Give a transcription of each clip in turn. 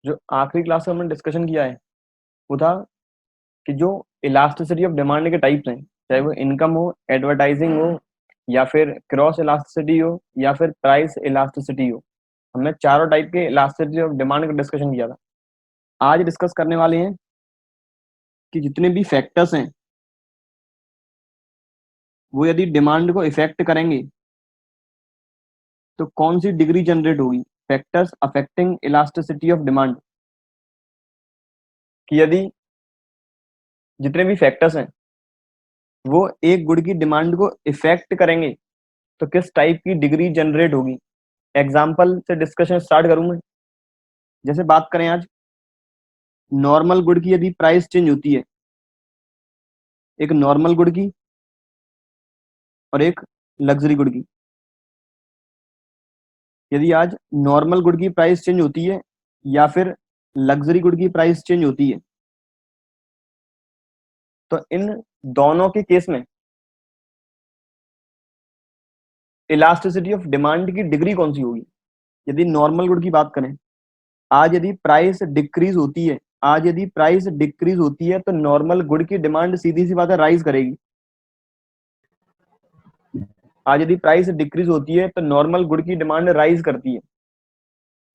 जो आखिरी क्लास में हमने डिस्कशन किया है वो था कि जो इलास्टिसिटी ऑफ डिमांड के टाइप्स हैं, चाहे वो इनकम हो, एडवर्टाइजिंग हो, या फिर क्रॉस इलास्टिसिटी हो, या फिर प्राइस इलास्टिसिटी हो। हमने चारों टाइप के इलास्टिसिटी ऑफ डिमांड का डिस्कशन किया था। आज डिस्कस करने वाले हैं कि जितने भी फैक्टर्स हैं वो यदि डिमांड को इफेक्ट करेंगे तो कौन सी डिग्री जनरेट होगी। Factors affecting elasticity of demand, कि यदि जितने भी फैक्टर्स हैं वो एक गुड की डिमांड को इफेक्ट करेंगे तो किस टाइप की डिग्री जनरेट होगी। एग्जाम्पल से डिस्कशन स्टार्ट करूंगा। जैसे बात करें आज नॉर्मल गुड की, यदि प्राइस चेंज होती है, एक नॉर्मल गुड की और एक लग्जरी गुड की, यदि आज नॉर्मल गुड की प्राइस चेंज होती है या फिर लग्जरी गुड की प्राइस चेंज होती है, तो इन दोनों के केस में इलास्टिसिटी ऑफ डिमांड की डिग्री कौन सी होगी। यदि नॉर्मल गुड की बात करें, आज यदि प्राइस डिक्रीज होती है, आज यदि प्राइस डिक्रीज होती है तो नॉर्मल गुड की डिमांड सीधी सी बात है राइज करेगी। आज यदि प्राइस डिक्रीज होती है तो नॉर्मल गुड की डिमांड राइज करती है।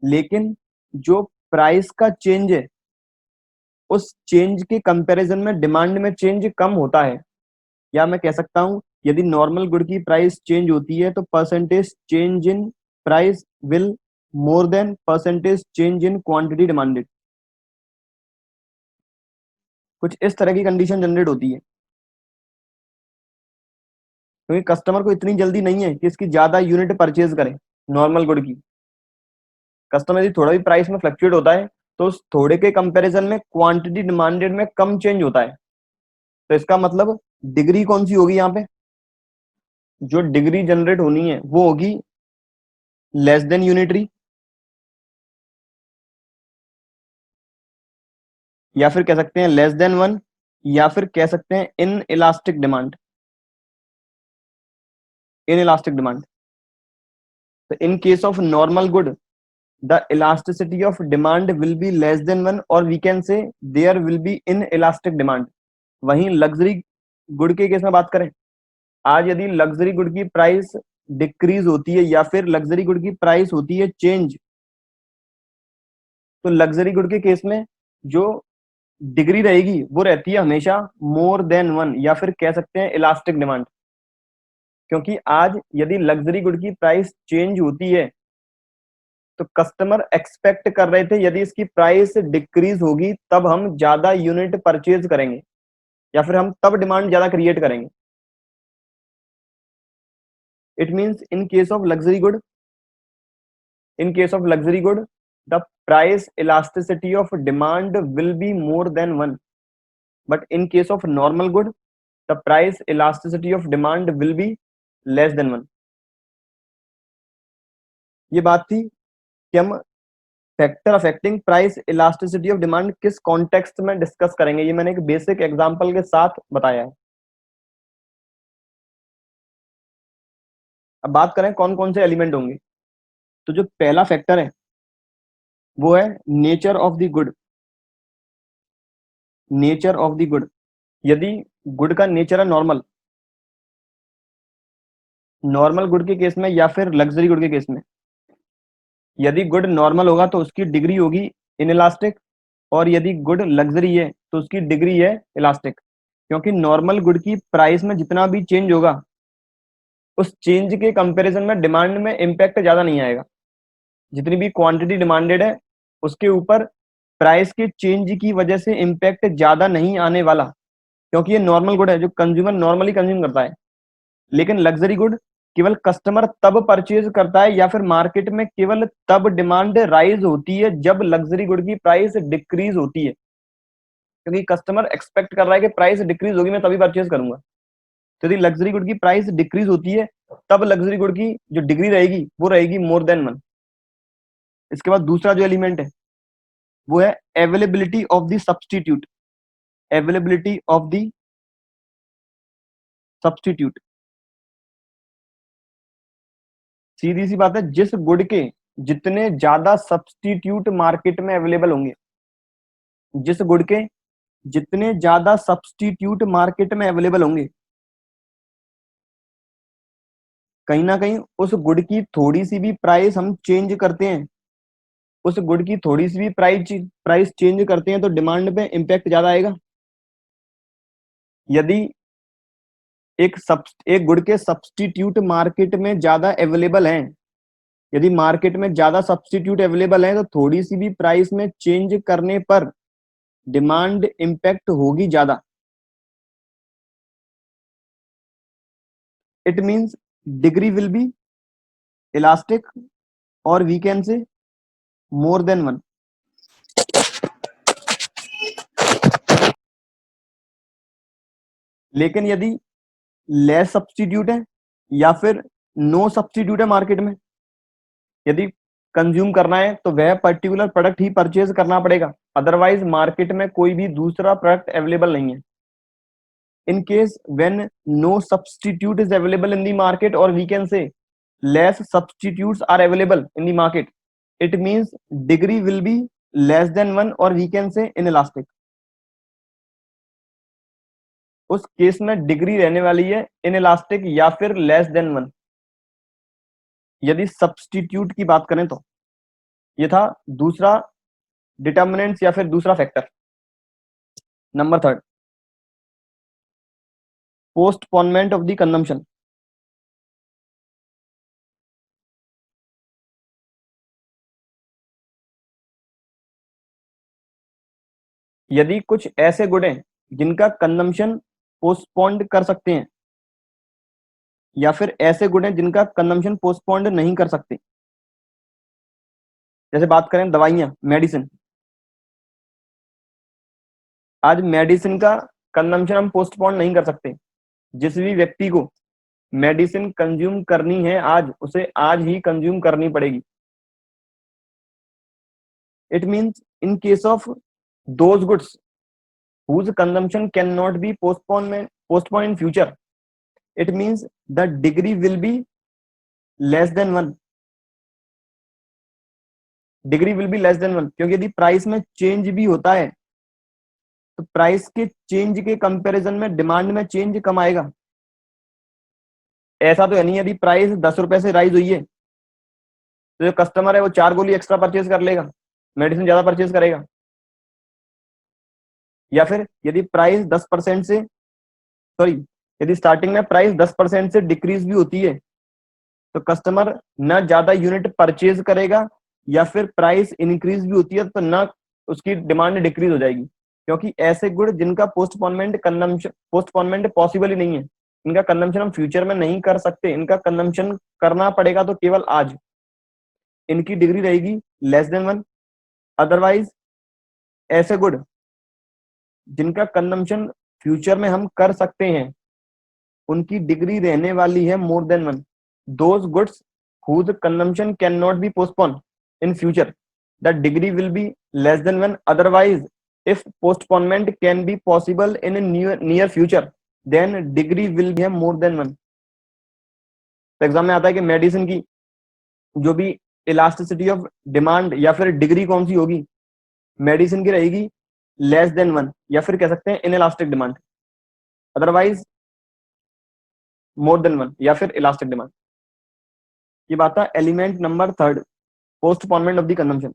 लेकिन जो प्राइस का चेंज है उस चेंज के कंपैरिजन में डिमांड में चेंज कम होता है। या मैं कह सकता हूं यदि नॉर्मल गुड की प्राइस चेंज होती है तो percentage change in price will more than percentage change in quantity demanded. कुछ इस तरह की कंडीशन जनरेट होती है क्योंकि कस्टमर को इतनी जल्दी नहीं है कि इसकी ज्यादा यूनिट परचेज करें नॉर्मल गुड की। कस्टमर यदि थोड़ा भी प्राइस में फ्लक्चुएट होता है तो उस थोड़े के कंपैरिजन में क्वांटिटी डिमांडेड में कम चेंज होता है। तो इसका मतलब डिग्री कौन सी होगी यहाँ पे, जो डिग्री जनरेट होनी है वो होगी लेस देन यूनिटरी, या फिर कह सकते हैं लेस देन वन, या फिर कह सकते हैं inelastic demand. Inelastic demand, तो in case of normal good the elasticity of demand will be less than one, or we can say there will be inelastic demand। वहीं luxury good के case में बात करें, आज यदि luxury good की price decrease होती है या फिर लग्जरी गुड की प्राइस होती है चेंज, तो लग्जरी गुड के केस में जो डिग्री रहेगी वो रहती है हमेशा मोर देन वन, या फिर कह सकते हैं इलास्टिक डिमांड। क्योंकि आज यदि लग्जरी गुड की प्राइस चेंज होती है तो कस्टमर एक्सपेक्ट कर रहे थे यदि इसकी प्राइस डिक्रीज होगी तब हम ज्यादा यूनिट परचेज करेंगे या फिर हम तब डिमांड ज्यादा क्रिएट करेंगे। It means in case of luxury good, in case of luxury good the price elasticity of demand will be more than one, but in case of normal good the price elasticity of demand will be less then one. ये बात थी कि हम factor affecting price elasticity of demand किस context में discuss करेंगे, ये मैंने एक बेसिक एग्जांपल के साथ बताया है। अब बात करें कौन कौन से एलिमेंट होंगे, तो जो पहला फैक्टर है वो है nature of the good. Nature of the good, यदि गुड का नेचर है नॉर्मल, नॉर्मल गुड के केस में या फिर लग्जरी गुड के केस में, यदि गुड नॉर्मल होगा तो उसकी डिग्री होगी इनइलास्टिक, और यदि गुड लग्जरी है तो उसकी डिग्री है इलास्टिक। क्योंकि नॉर्मल गुड की प्राइस में जितना भी चेंज होगा उस चेंज के कंपैरिजन में डिमांड में इम्पैक्ट ज्यादा नहीं आएगा। जितनी भी क्वांटिटी डिमांडेड है उसके ऊपर प्राइस के चेंज की वजह से इम्पैक्ट ज्यादा नहीं आने वाला, क्योंकि ये नॉर्मल गुड है जो कंज्यूमर नॉर्मली कंज्यूम करता है। लेकिन लग्जरी गुड केवल कस्टमर तब परचेज करता है या फिर मार्केट में केवल तब डिमांड राइज होती है जब लग्जरी गुड की प्राइस डिक्रीज होती है, क्योंकि कस्टमर एक्सपेक्ट कर रहा है कि प्राइस डिक्रीज होगी मैं तभी परचेज करूंगा। तो यदि लग्जरी गुड की प्राइस डिक्रीज होती है तब लग्जरी गुड की जो डिग्री रहेगी वो रहेगी मोर देन वन। इसके बाद दूसरा जो एलिमेंट है वो है availability of the substitute. Availability of the substitute, सीधी सी बात है जिस गुड के जितने ज्यादा सब्स्टिट्यूट मार्केट में अवेलेबल होंगे, जिस गुड के जितने ज्यादा सब्स्टिट्यूट मार्केट में अवेलेबल होंगे, कहीं ना कहीं उस गुड की थोड़ी सी भी प्राइस हम चेंज करते हैं, उस गुड की थोड़ी सी भी प्राइस चेंज करते हैं तो डिमांड पे इम्पैक्ट ज्यादा आएगा। यदि एक गुड के सब्स्टिट्यूट मार्केट में ज्यादा अवेलेबल हैं, यदि मार्केट में ज्यादा सब्स्टिट्यूट अवेलेबल हैं तो थोड़ी सी भी प्राइस में चेंज करने पर डिमांड इम्पैक्ट होगी ज्यादा। It means degree will be elastic और we can say more than one. लेकिन यदि लेस सब्स्टिट्यूट है या फिर नो सब्स्टिट्यूट है मार्केट में, यदि कंज्यूम करना है तो वह पर्टिकुलर प्रोडक्ट ही परचेज करना पड़ेगा, अदरवाइज मार्केट में कोई भी दूसरा प्रोडक्ट अवेलेबल नहीं है। In case when no substitute is available in the market, और we can say less substitutes are available in the market, it means degree will be less than 1 or we can say inelastic। उस case में degree रहने वाली है inelastic या फिर less than 1। यदि substitute की बात करें तो ये था दूसरा डिटर्मिनेंट्स या फिर दूसरा factor. Number third, postponement of the consumption. यदि कुछ ऐसे गुड हैं जिनका कंजम्पशन पोस्टपोन्ड कर सकते हैं, या फिर ऐसे गुड हैं जिनका कंजम्पशन पोस्टपोन्ड नहीं कर सकते, जैसे बात करें दवाइयां, मेडिसिन। आज मेडिसिन का कंजम्पशन हम पोस्टपोन नहीं कर सकते। जिस भी व्यक्ति को मेडिसिन कंज्यूम करनी है आज, उसे आज ही कंज्यूम करनी पड़ेगी। It means in case of those goods whose consumption cannot be postponed in future, it means the degree will be less than 1। Degree will be less than 1 क्योंकि यदि प्राइस में चेंज भी होता है तो प्राइस के चेंज के comparison में डिमांड में चेंज कम आएगा। ऐसा तो है नहीं यदि प्राइस 10 रुपए से राइज हुई है तो जो कस्टमर है वो 4 गोली एक्स्ट्रा परचेज कर लेगा, मेडिसिन ज्यादा परचेज करेगा। या फिर यदि प्राइस 10% से सॉरी यदि स्टार्टिंग में प्राइस 10% से डिक्रीज भी होती है तो कस्टमर ना ज्यादा यूनिट परचेज करेगा, या फिर प्राइस इंक्रीज भी होती है तो ना उसकी डिमांड डिक्रीज हो जाएगी। क्योंकि ऐसे गुड जिनका पोस्टपोनमेंट पॉसिबल ही नहीं है, इनका कंजम्पशन हम फ्यूचर में नहीं कर सकते, इनका कंजम्पशन करना पड़ेगा तो केवल आज, इनकी डिग्री रहेगी लेस देन 1। अदरवाइज ऐसे गुड जिनका कंजम्पशन फ्यूचर में हम कर सकते हैं उनकी डिग्री रहने वाली है मोर than 1। Those goods whose consumption cannot be postponed in future, the degree will be less than 1। otherwise if postponement can be possible in a near future, then degree will be more than 1। तो exam में आता है कि medicine की जो भी elasticity of demand या फिर डिग्री कौन सी होगी, मेडिसिन की रहेगी लेस देन 1 या फिर कह सकते हैं inelastic demand, otherwise more than 1 या फिर इलास्टिक डिमांड। ये बात था element number third, postponement of the consumption.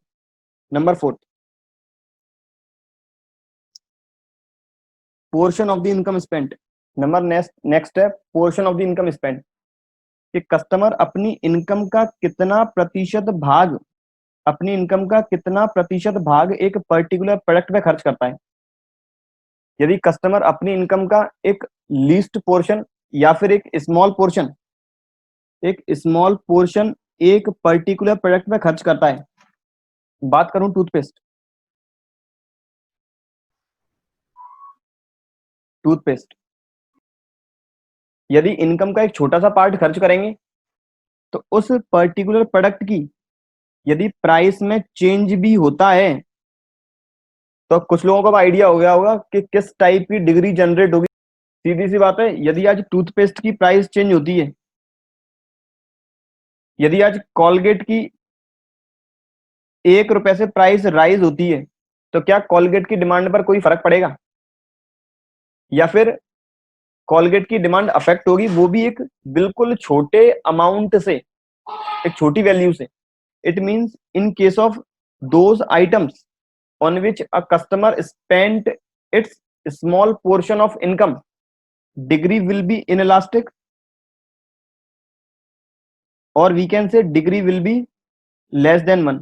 Number fourth, portion of the income spent. Number next है portion of the income spent, कि कस्टमर अपनी इनकम का कितना प्रतिशत भाग, अपनी इनकम का कितना प्रतिशत भाग एक पर्टिकुलर प्रोडक्ट पे खर्च करता है। यदि कस्टमर अपनी इनकम का एक लीस्ट पोर्शन या फिर एक स्मॉल पोर्शन एक पर्टिकुलर प्रोडक्ट पे खर्च करता है, बात करूं टूथपेस्ट, यदि इनकम का एक छोटा सा पार्ट खर्च करेंगे तो उस पर्टिकुलर प्रोडक्ट की यदि प्राइस में चेंज भी होता है तो कुछ लोगों को आइडिया हो गया होगा कि किस टाइप की डिग्री जनरेट होगी। सीधी सी बात है, यदि आज टूथपेस्ट की प्राइस चेंज होती है, यदि आज कॉलगेट की 1 रुपए से प्राइस राइज होती है तो क्या कोलगेट की डिमांड पर कोई फर्क पड़ेगा, या फिर कोलगेट की डिमांड अफेक्ट होगी, वो भी एक बिल्कुल छोटे अमाउंट से, एक छोटी वैल्यू से। It means in case of those items on which a customer spent its small portion of income, degree will be inelastic, or we can say degree will be less than 1.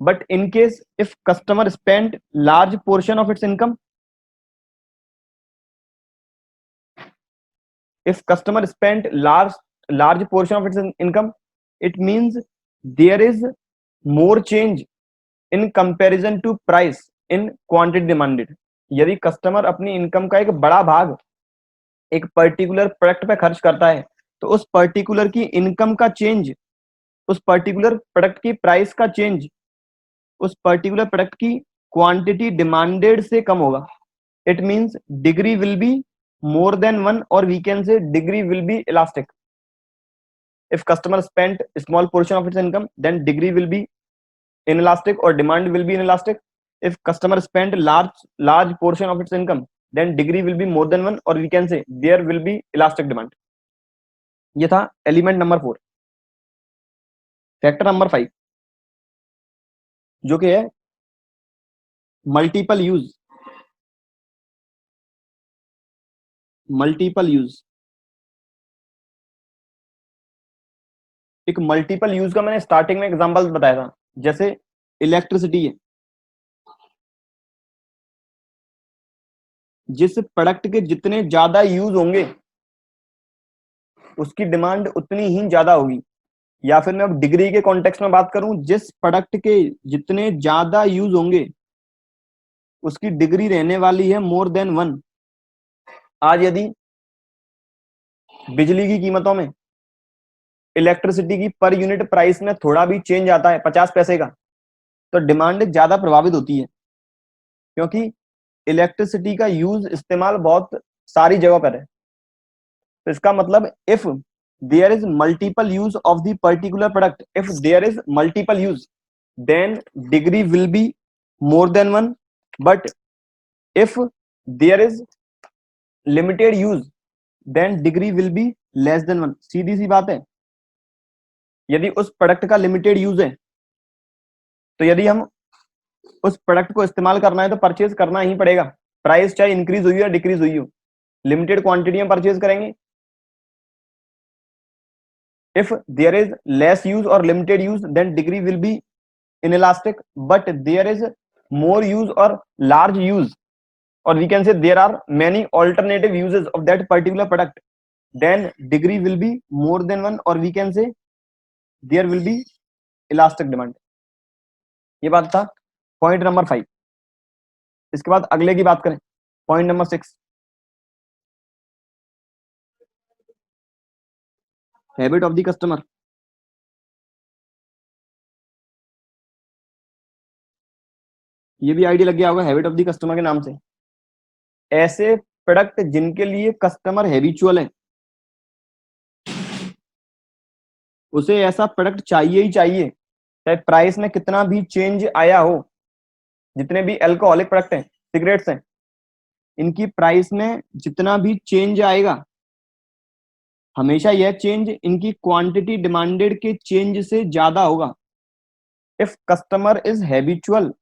But in case if customer spent large portion of its income, if customer spent large portion of its income, it means there is more change in comparison to price in quantity demanded. यदि customer अपनी income का एक बड़ा भाग एक particular product पे खर्च करता है तो उस पर्टिकुलर की इनकम का चेंज, उस पर्टिकुलर प्रोडक्ट की प्राइस का चेंज उस पर्टिकुलर प्रोडक्ट की क्वांटिटी डिमांडेड से कम होगा. It means degree will B more than 1, or we can say degree will be elastic. If customer spent a small portion of its income, then degree will be inelastic or demand will be inelastic. If customer spent large portion of its income, then degree will be more than 1, or we can say there will be elastic demand. ये था element number 4. Factor number 5 जो कि है multiple use. Multiple use, एक multiple use का मैंने starting में example बताया था. जैसे इलेक्ट्रिसिटी है, जिस प्रोडक्ट के जितने ज्यादा यूज होंगे उसकी डिमांड उतनी ही ज्यादा होगी. या फिर मैं अब डिग्री के कॉन्टेक्स्ट में बात करूं, जिस प्रोडक्ट के जितने ज्यादा यूज होंगे उसकी डिग्री रहने वाली है मोर देन 1. आज यदि बिजली की कीमतों में इलेक्ट्रिसिटी की पर यूनिट प्राइस में थोड़ा भी चेंज आता है 50 पैसे का, तो डिमांड ज्यादा प्रभावित होती है, क्योंकि इलेक्ट्रिसिटी का यूज इस्तेमाल बहुत सारी जगह पर है. तो इसका मतलब if there is multiple use of the particular product, if there is multiple use, then degree will be more than 1. But if there is limited use, then degree will be less than 1. सीधी सी बात है. यदि उस product का limited use है तो यदि हम उस प्रोडक्ट को इस्तेमाल करना है तो परचेज करना ही पड़ेगा, प्राइस चाहे इंक्रीज हुई या डिक्रीज हुई हो. लिमिटेड क्वांटिटी में परचेज करेंगे. if there is less use or limited use, then degree will be inelastic. But there is more use or large use, or we can say there are many alternative uses of that particular product, then degree will be more than 1, or we can say there will be elastic demand. ये बात था point number 5. इसके बाद अगले की बात करें, point number 6, habit of the customer. ये भी आइडिया लग गया होगा हैबिट ऑफ द कस्टमर के नाम से. ऐसे प्रोडक्ट जिनके लिए कस्टमर हैबिचुअल है, उसे ऐसा प्रोडक्ट चाहिए ही चाहिए, चाहे प्राइस में कितना भी चेंज आया हो. जितने भी अल्कोहलिक प्रोडक्ट हैं, सिगरेट्स हैं, इनकी प्राइस में जितना भी चेंज आएगा, हमेशा यह चेंज इनकी क्वांटिटी डिमांडेड के चेंज से ज्यादा होगा. If customer is habitual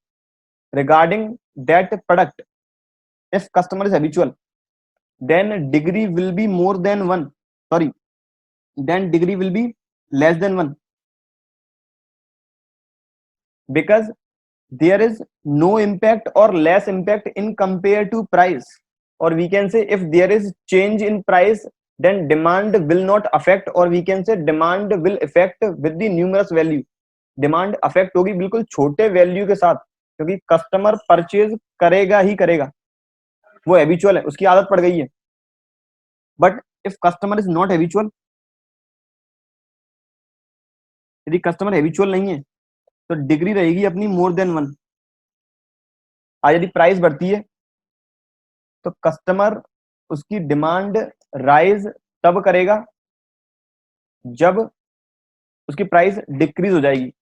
regarding that product, if customer is habitual, then degree will be more than 1, sorry, then degree will be less than 1, because there is no impact or less impact in compare to price, or we can say if there is change in price, then demand will not affect, or we can say demand will affect with the numerous value. Demand affect होगी बिल्कुल छोटे value के साथ, क्योंकि customer purchase करेगा ही करेगा, वो habitual है, उसकी आदत पड़ गई है. But if customer is not habitual, यदि कस्टमर हैबिचुअल नहीं है तो डिग्री रहेगी अपनी मोर देन 1. आज यदि प्राइस बढ़ती है तो कस्टमर उसकी डिमांड राइज तब करेगा जब उसकी प्राइस डिक्रीज हो जाएगी.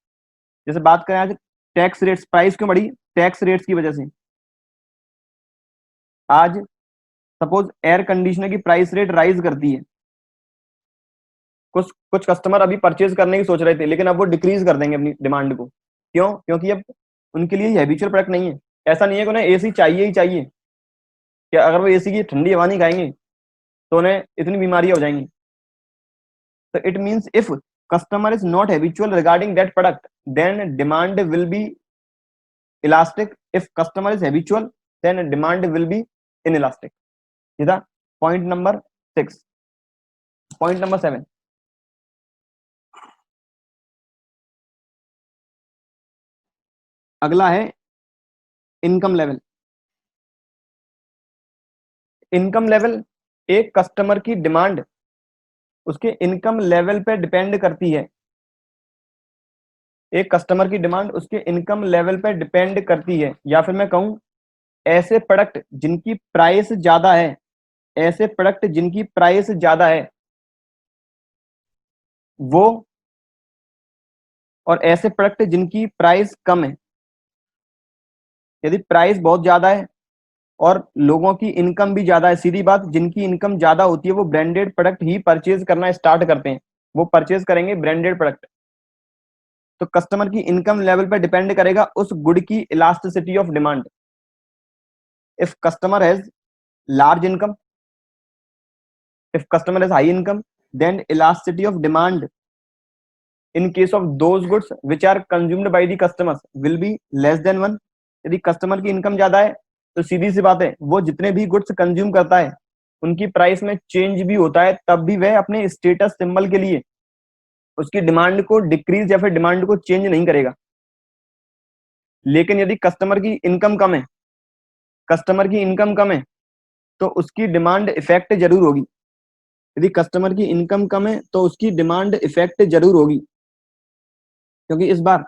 जैसे बात करें आज टैक्स रेट्स, प्राइस क्यों बढ़ी? टैक्स रेट्स की वजह से। आज सपोज एयर कंडीशनर की प्राइस रेट राइज करती है, कुछ कुछ कस्टमर अभी परचेज करने की सोच रहे थे, लेकिन अब वो डिक्रीज कर देंगे अपनी डिमांड को। क्यों? क्योंकि अब उनके लिए हैबिचुअल प्रोडक्ट नहीं है। ऐसा नहीं है कि उन्हें एसी चाहिए ही चाहिए, कि अगर वो एसी की ठंडी हवा नहीं खाएंगे तो उन्हें इतनी बीमारियां हो जाएंगी। तो it means if customer is not habitual regarding that product, then demand will be elastic. If customer is habitual, then demand will be inelastic. ये था पॉइंट नंबर 6। पॉइंट नंबर 7, अगला है इनकम लेवल। इनकम लेवल एक customer की demand उसके income level पे depend करती है। एक कस्टमर की डिमांड उसके इनकम लेवल पे डिपेंड करती है, या फिर मैं कहूं ऐसे प्रोडक्ट जिनकी प्राइस ज्यादा है, ऐसे प्रोडक्ट जिनकी प्राइस ज्यादा है वो, और ऐसे प्रोडक्ट जिनकी प्राइस कम है। यदि प्राइस बहुत ज्यादा है और लोगों की इनकम भी ज्यादा है, सीधी बात, जिनकी इनकम ज्यादा होती है वो ब्रांडेड प्रोडक्ट ही परचेज करना स्टार्ट करते हैं, वो परचेज करेंगे ब्रांडेड प्रोडक्ट। तो कस्टमर की इनकम लेवल पर डिपेंड करेगा उस गुड की elasticity of demand. If customer has large income, if customer has high income, then elasticity of demand in case of those goods which are consumed by the customers will be less than 1। यदि customer की income ज्यादा है तो सीधी सी बात है वो जितने भी गुड्स कंज्यूम करता है उनकी प्राइस में चेंज भी होता है, तब भी वह अपने स्टेटस सिंबल के लिए उसकी डिमांड को डिक्रीज या फिर डिमांड को चेंज नहीं करेगा। लेकिन यदि कस्टमर की इनकम कम है, कस्टमर की इनकम कम है तो उसकी डिमांड इफेक्ट जरूर होगी। यदि कस्टमर की इनकम कम है तो उसकी डिमांड इफेक्ट जरूर होगी, क्योंकि इस बार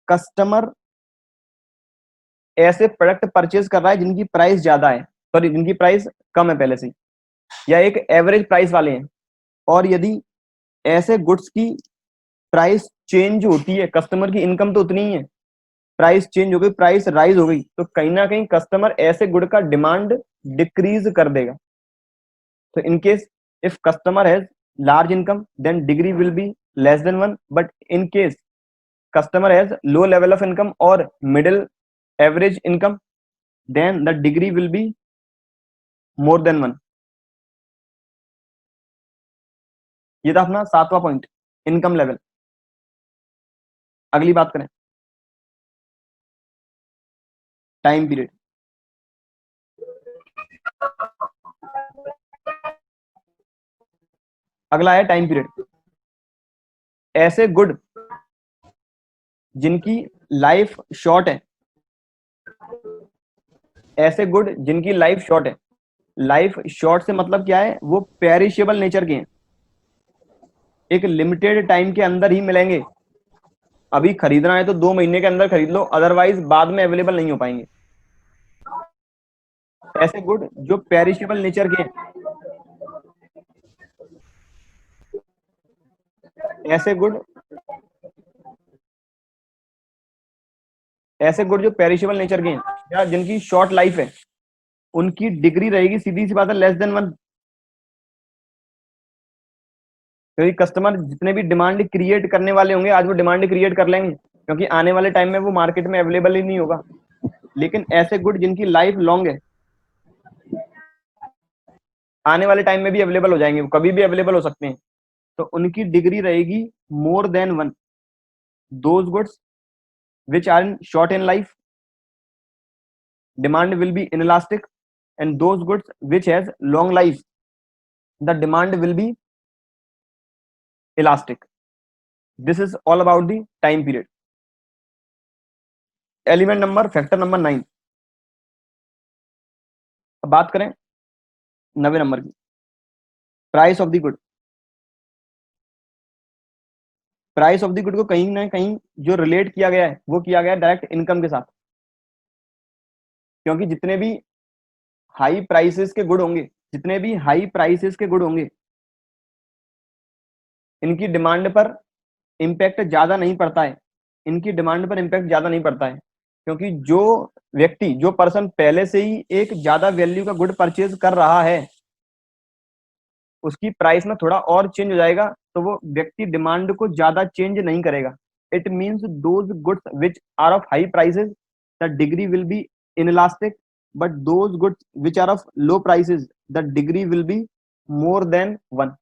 कस्टमर ऐसे प्रोडक्ट परचेज कर रहा है जिनकी प्राइस ज्यादा है, सॉरी जिनकी प्राइस कम है पहले से, या एक एवरेज प्राइस वाले हैं। और यदि ऐसे गुड्स की प्राइस चेंज होती है, कस्टमर की इनकम तो उतनी ही है, प्राइस चेंज हो गई, प्राइस राइज हो गई, तो कहीं ना कहीं कस्टमर ऐसे गुड का डिमांड डिक्रीज कर देगा। तो in case if customer has large income then degree will be less than 1, but in case customer has low level of income or middle average income, then the degree will be more than 1। ये था अपना 7वां point, income level. अगली बात करें time period. अगला है time period. ऐसे good जिनकी लाइफ शॉर्ट है, ऐसे गुड जिनकी लाइफ शॉर्ट है, लाइफ शॉर्ट से मतलब क्या है, वो पेरिशेबल नेचर के हैं, एक लिमिटेड टाइम के अंदर ही मिलेंगे। अभी खरीदना है तो 2 महीने के अंदर खरीद लो, अदरवाइज बाद में अवेलेबल नहीं हो पाएंगे। ऐसे गुड जो पेरिशेबल नेचर के हैं, ऐसे गुड, ऐसे गुड जो पेरिशेबल नेचर के हैं या जिनकी शॉर्ट लाइफ है, उनकी डिग्री रहेगी सीधी सी बात है लेस देन 1। क्योंकि कस्टमर जितने भी डिमांड क्रिएट करने वाले होंगे आज वो डिमांड क्रिएट कर लेंगे, क्योंकि आने वाले टाइम में वो मार्केट में अवेलेबल ही नहीं होगा। लेकिन ऐसे गुड जिनकी लाइफ लॉन्ग है, आने वाले टाइम में भी अवेलेबल हो जाएंगे, वो कभी भी अवेलेबल हो सकते हैं, तो उनकी डिग्री रहेगी more than 1। Those goods which are in short in life demand will be inelastic, and those goods which has long life the demand will be elastic। this is all about the time period। Element number, factor number 9। अब बात करें 90 number की, price of the good. Price of the good को कहीं ना कहीं जो relate किया गया है वो किया गया डायरेक्ट इनकम के साथ, क्योंकि जितने भी हाई प्राइसेस के गुड होंगे, जितने भी हाई प्राइसेस के गुड होंगे, इनकी डिमांड पर इम्पैक्ट ज्यादा नहीं पड़ता है, इनकी डिमांड पर इम्पैक्ट ज्यादा नहीं पड़ता है, क्योंकि जो व्यक्ति, जो पर्सन पहले से ही एक ज्यादा वैल्यू का गुड परचेज कर रहा है, उसकी प्राइस में थोड़ा और चेंज हो जाएगा तो वो व्यक्ति डिमांड को ज्यादा चेंज नहीं करेगा. It means those goods which are of high prices the degree will be inelastic, but those goods which are of low prices the degree will be more than one.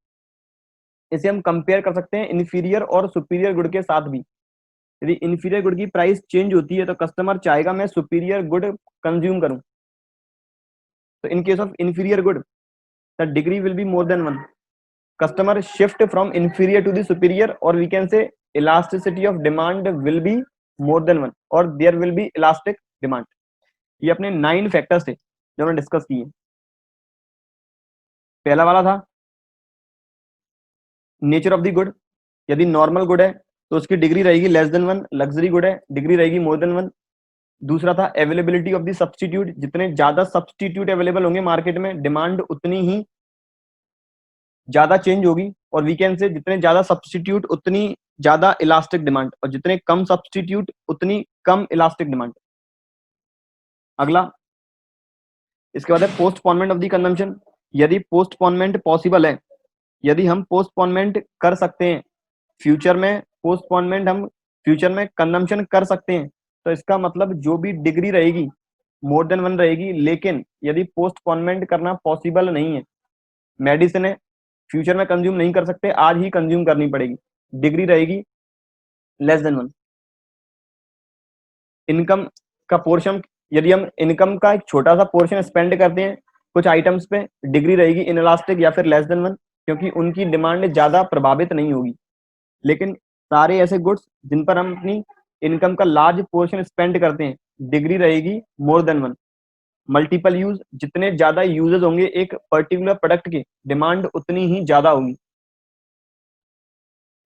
इसे हम compare कर सकते हैं inferior और superior good के साथ भी. यदि इन्फीरियर गुड की प्राइस चेंज होती है तो कस्टमर चाहेगा मैं सुपीरियर गुड कंज्यूम करूं. तो in case of inferior good the degree will be more than one. Customer shift from inferior to the superior, or we can say elasticity of demand will be more than one, or there will be elastic demand. ये अपने 9 factors थे जो हमने discuss किए. पहला वाला था nature of the good. यदि नॉर्मल गुड है तो उसकी डिग्री रहेगी less than one. Luxury good है, डिग्री रहेगी मोर देन वन. दूसरा था अवेलेबिलिटी ऑफ द सब्सटीट्यूट. जितने ज्यादा सब्सटीट्यूट अवेलेबल होंगे मार्केट में, डिमांड उतनी ही ज्यादा चेंज होगी. और वीकेंड से जितने ज्यादा सब्सटीट्यूट उतनी ज्यादा इलास्टिक डिमांड, और जितने कम सब्सटीट्यूट उतनी कम इलास्टिक डिमांड. अगला इसके बाद है पोस्टपोनमेंट ऑफ द कंजम्पशन. यदि पोस्टपोनमेंट पॉसिबल है, यदि हम पोस्टपोनमेंट कर सकते हैं, फ्यूचर में पोस्टपोनमेंट हम फ्यूचर में कंजम्पशन कर सकते हैं, तो इसका मतलब जो भी डिग्री रहेगी मोर देन वन रहेगी. लेकिन यदि पोस्टपोनमेंट करना पॉसिबल नहीं है, मेडिसिन है, फ्यूचर में कंज्यूम नहीं कर सकते, आज ही कंज्यूम करनी पड़ेगी, डिग्री रहेगी लेस देन वन. इनकम का पोर्शन, यदि हम इनकम का एक छोटा सा पोर्शन स्पेंड करते हैं कुछ आइटम्स पे, डिग्री रहेगी इनइलास्टिक या फिर लेस देन वन, क्योंकि उनकी डिमांड ज्यादा प्रभावित नहीं होगी. लेकिन सारे ऐसे गुड्स जिन पर हम अपनी इनकम का लार्ज पोर्शन स्पेंड करते हैं, डिग्री रहेगी more than one. Multiple use, जितने ज्यादा यूजेस होंगे एक पर्टिकुलर प्रोडक्ट की, डिमांड उतनी ही ज्यादा होगी.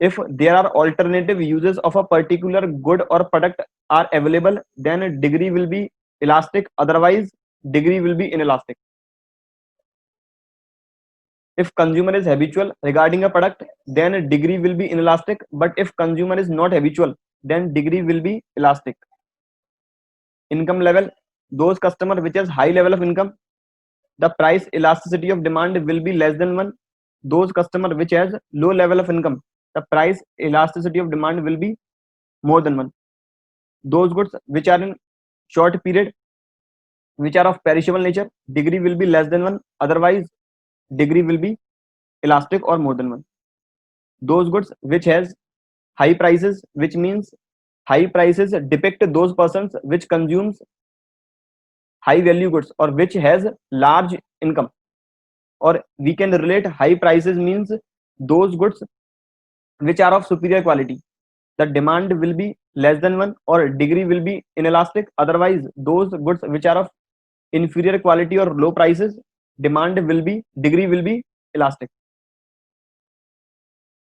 If there are alternative uses of a particular good or product are available, then degree will be elastic, otherwise degree will be inelastic. If consumer is habitual regarding a product, then degree will be inelastic, but if consumer is not habitual, then degree will be elastic. Income level, those customer which has high level of income, the price elasticity of demand will be less than one. Those customer which has low level of income, the price elasticity of demand will be more than one. Those goods which are in short period, which are of perishable nature, degree will be less than one, otherwise degree will be elastic or more than one. Those goods which has high prices, which means high prices depict those persons which consumes high value goods or which has large income, or we can relate high prices means those goods which are of superior quality, the demand will be less than one or degree will be inelastic. Otherwise those goods which are of inferior quality or low prices, demand will be, degree will be elastic.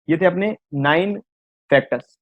ये थे अपने 9 factors.